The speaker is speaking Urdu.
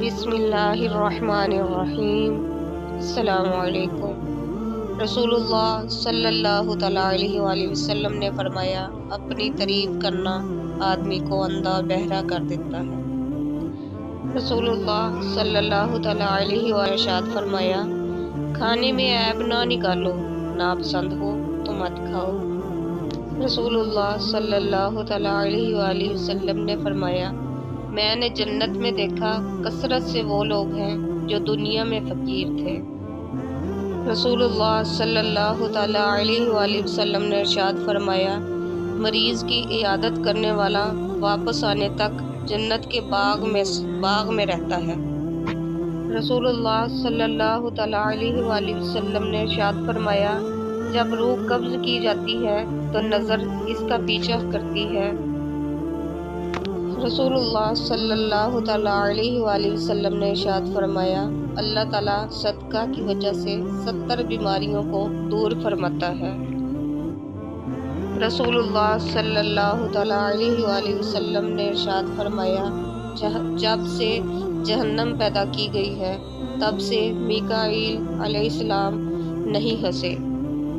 بسم اللہ الرحمن الرحیم۔ السلام علیکم۔ رسول اللہ صلی اللہ تعالیٰ علیہ وآلہ وسلم نے فرمایا، اپنی تعریف کرنا آدمی کو اندھا بہرا کر دیتا ہے۔ رسول اللہ صلی اللہ تعالیٰ علیہ وآلہ ارشاد فرمایا، کھانے میں عیب نہ نکالو، ناپسند ہو تو مت کھاؤ۔ رسول اللہ صلی اللہ تعالیٰ علیہ وآلہ وسلم نے فرمایا، میں نے جنت میں دیکھا کثرت سے وہ لوگ ہیں جو دنیا میں فقیر تھے۔ رسول اللہ صلی اللہ تعالیٰ علیہ وآلہ وسلم نے ارشاد فرمایا، مریض کی عیادت کرنے والا واپس آنے تک جنت کے باغ میں رہتا ہے۔ رسول اللہ صلی اللہ تعالیٰ علیہ وآلہ وسلم نے ارشاد فرمایا، جب روح قبض کی جاتی ہے تو نظر اس کا پیچھا کرتی ہے۔ رسول اللہ صلی اللہ تعالیٰ علیہ وآلہ وسلم نے ارشاد فرمایا، اللہ تعالیٰ صدقہ کی وجہ سے 70 بیماریوں کو دور فرماتا ہے۔ رسول اللہ صلی اللہ تعالیٰ علیہ وآلہ وسلم نے ارشاد فرمایا، جب سے جہنم پیدا کی گئی ہے تب سے میکائیل علیہ السلام نہیں ہنسے۔